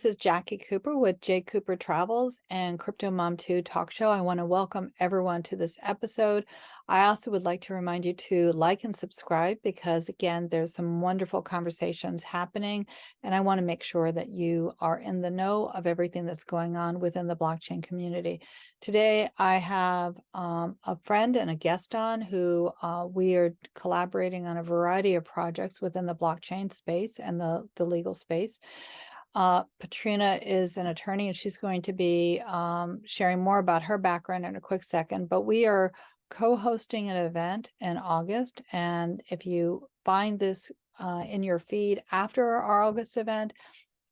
This is Jackie Cooper with J. Cooper Travels and CryptoMom2 Talk Show. I want to welcome everyone to this episode. I also would like to remind you to like and subscribe because, again, there's some wonderful conversations happening, and I want to make sure that you are in the know of everything that's going on within the blockchain community. Today, I have a friend and a guest on who we are collaborating on a variety of projects within the blockchain space and the legal space. Patrina is an attorney, and she's going to be sharing more about her background in a quick second, but we are co-hosting an event in August, and if you find this in your feed after our August event,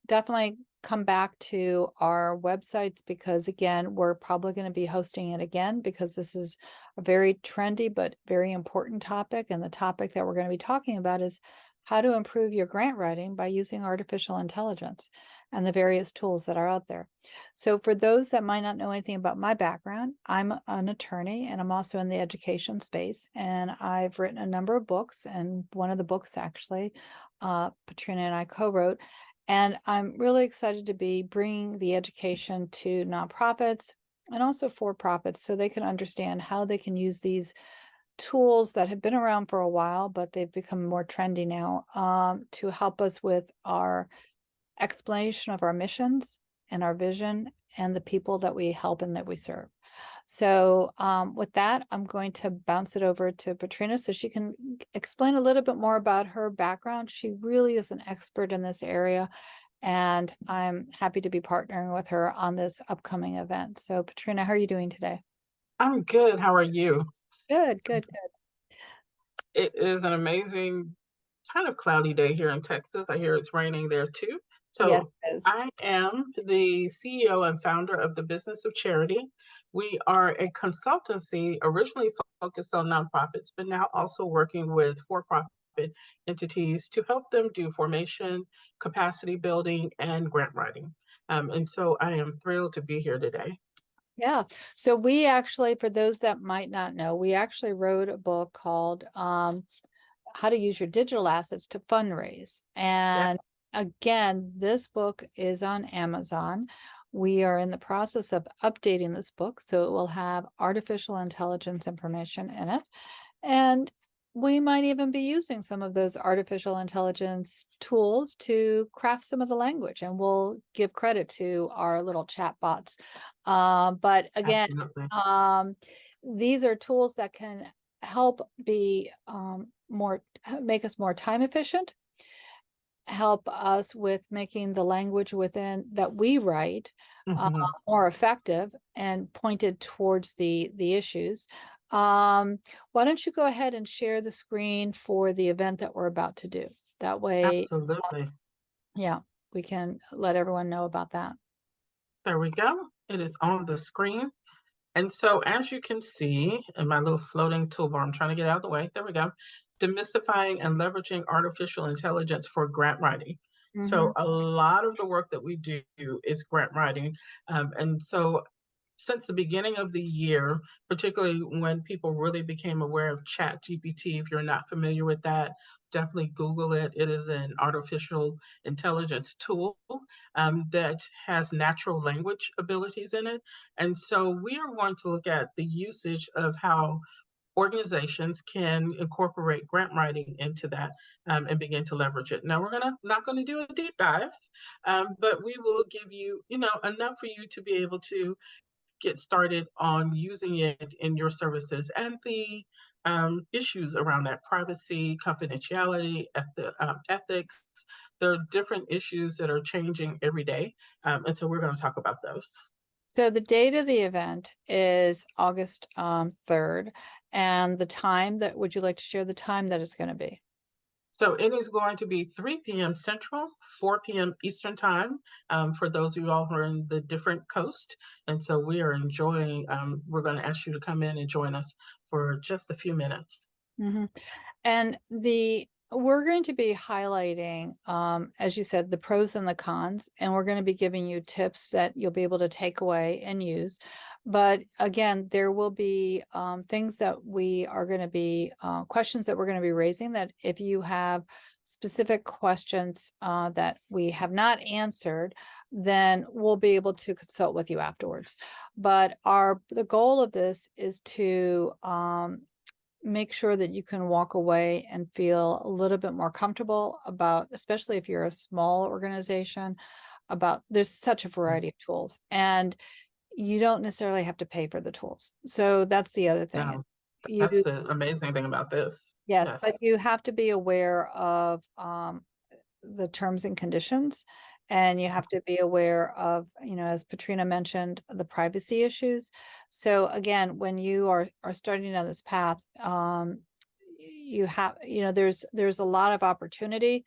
definitely come back to our websites because, again, we're probably going to be hosting it again because this is a very trendy but very important topic, and the topic that we're going to be talking about is how to improve your grant writing by using artificial intelligence and the various tools that are out there. So for those that might not know anything about my background, I'm an attorney and I'm also in the education space, and I've written a number of books, and one of the books actually Patrina and I co-wrote, and I'm really excited to be bringing the education to nonprofits and also for-profits so they can understand how they can use these tools that have been around for a while, but they've become more trendy now, to help us with our explanation of our missions and our vision and the people that we help and that we serve. So with that, I'm going to bounce it over to Patrina so she can explain a little bit more about her background. She really is an expert in this area, and I'm happy to be partnering with her on this upcoming event. So Patrina, how are you doing today? I'm good. How are you? Good, good, good. It is an amazing kind of cloudy day here in Texas. I hear it's raining there too. Yes, So it is. I am the CEO and founder of the Business of Charity. We are a consultancy originally focused on nonprofits, but now also working with for-profit entities to help them do formation, capacity building, and grant writing. And so I am thrilled to be here today. Yeah. So we actually, for those that might not know, we actually wrote a book called How to Use Your Digital Assets to Fundraise. Yeah. And again, this book is on Amazon. We are in the process of updating this book, so it will have artificial intelligence information in it. And we might even be using some of those artificial intelligence tools to craft some of the language, and we'll give credit to our little chat bots. But again, Absolutely. um, these are tools that can help be make us more time efficient, help us with making the language within that we write Mhm. more effective and pointed towards the issues. Why don't you go ahead and share the screen for the event that we're about to do? That way, Absolutely. yeah, we can let everyone know about that. There we go. It is on the screen. And so as you can see in my little floating toolbar, I'm trying to get out of the way. There we go. Demystifying and leveraging artificial intelligence for grant writing. Hmm. So a lot of the work that we do is grant writing. And so since the beginning of the year, particularly when people really became aware of Chat GPT, if you're not familiar with that, definitely Google it. It is an artificial intelligence tool that has natural language abilities in it. And so we are going to look at the usage of how organizations can incorporate grant writing into that and begin to leverage it. Now we're gonna not going to do a deep dive, but we will give you, enough for you to be able to get started on using it in your services and the issues around that privacy, confidentiality, ethics. There are different issues that are changing every day. And so we're going to talk about those. So the date of the event is August 3rd, and the time that, would you like to share the time that it's going to be? So it is going to be 3 p.m. Central, 4 p.m. Eastern Time for those of you all who are in the different coast. And so we are enjoying, we're going to ask you to come in and join us for just a few minutes. Hmm. And the we're going to be highlighting, as you said, the pros and the cons, and we're going to be giving you tips that you'll be able to take away and use. But again, there will be things that we are going to be, questions that we're going to be raising, that if you have specific questions that we have not answered, then we'll be able to consult with you afterwards. But the goal of this is to make sure that you can walk away and feel a little bit more comfortable about, especially if you're a small organization, about there's such a variety of tools, and you don't necessarily have to pay for the tools. So that's the other thing. No, You that's the amazing thing about this. Yes, but Yes. you have to be aware of the terms and conditions, and you have to be aware of, as Patrina mentioned, the privacy issues. So again, when you are starting down this path, you have, there's a lot of opportunity,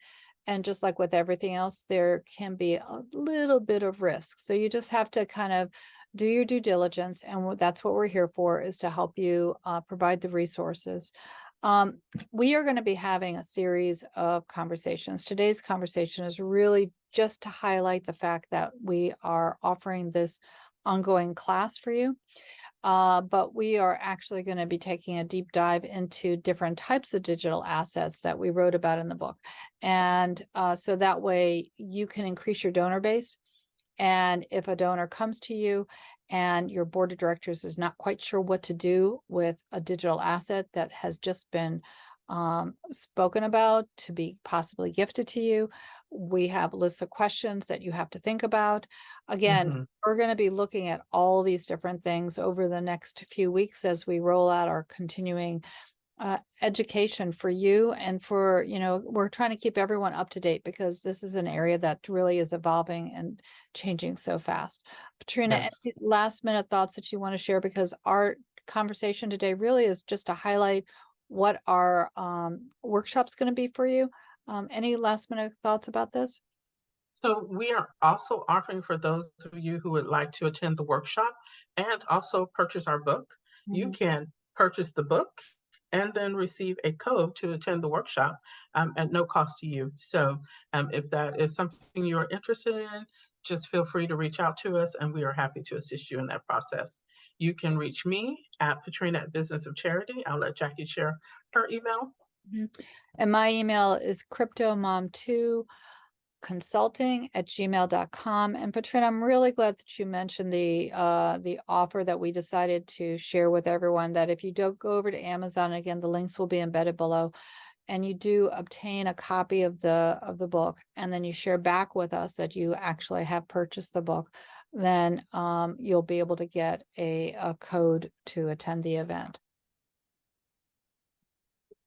and just like with everything else, there can be a little bit of risk. So you just have to kind of do your due diligence, and that's what we're here for, is to help you provide the resources. We are going to be having a series of conversations. Today's conversation is really just to highlight the fact that we are offering this ongoing class for you. But we are actually going to be taking a deep dive into different types of digital assets that we wrote about in the book. And so that way you can increase your donor base. And if a donor comes to you and your board of directors is not quite sure what to do with a digital asset that has just been spoken about to be possibly gifted to you, we have lists of questions that you have to think about. Again, Mhm. we're going to be looking at all these different things over the next few weeks as we roll out our continuing education for you, and for, we're trying to keep everyone up to date, because this is an area that really is evolving and changing so fast. Patrina, Yes. any last minute thoughts that you want to share? Because our conversation today really is just to highlight what our workshop's going to be for you. Any last minute thoughts about this? So we are also offering, for those of you who would like to attend the workshop and also purchase our book, you Mhm. can purchase the book and then receive a code to attend the workshop at no cost to you. So if that is something you are interested in, just feel free to reach out to us, and we are happy to assist you in that process. You can reach me at Patrina at Business of Charity. I'll let Jackie share her email. Mhm. And my email is CryptoMom2 consulting@gmail.com. And Patrina, I'm really glad that you mentioned the offer that we decided to share with everyone, that if you do go over to Amazon, again, the links will be embedded below, and you do obtain a copy of the book, and then you share back with us that you actually have purchased the book, then you'll be able to get a code to attend the event.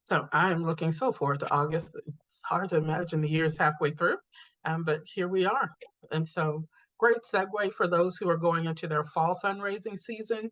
So I'm looking so forward to August. It's hard to imagine the year's halfway through, but here we are. And so, great segue for those who are going into their fall fundraising season,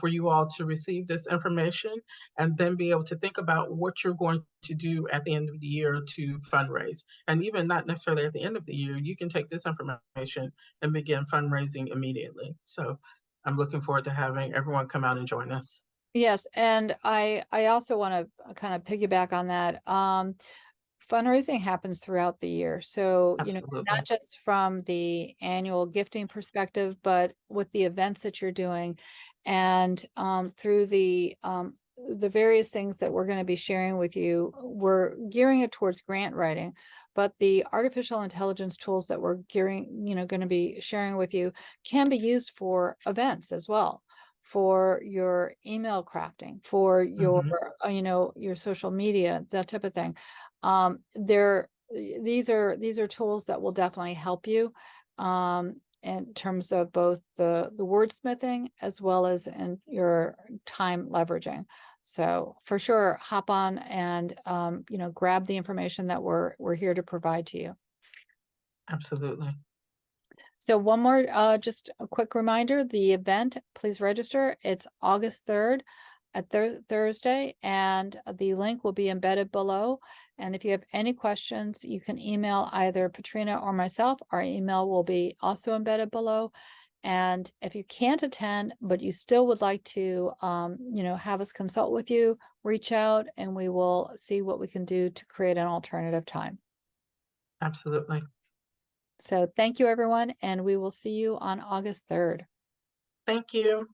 for you all to receive this information and then be able to think about what you're going to do at the end of the year to fundraise. And even not necessarily at the end of the year, you can take this information and begin fundraising immediately. So I'm looking forward to having everyone come out and join us. Yes, and I also want to kind of piggyback on that. Fundraising happens throughout the year. So, Absolutely. not just from the annual gifting perspective, but with the events that you're doing, and through the various things that we're going to be sharing with you. We're gearing it towards grant writing, but the artificial intelligence tools that we're going to be sharing with you can be used for events as well, for your email crafting, for your, Mhm. your social media, that type of thing. These are tools that will definitely help you in terms of both the wordsmithing as well as in your time leveraging. So for sure, hop on and grab the information that we're here to provide to you. Absolutely. So one more, just a quick reminder, the event, please register. It's August 3rd at Thursday, and the link will be embedded below. And if you have any questions, you can email either Patrina or myself. Our email will be also embedded below. And if you can't attend, but you still would like to, have us consult with you, reach out and we will see what we can do to create an alternative time. Absolutely. So thank you, everyone, and we will see you on August 3rd. Thank you.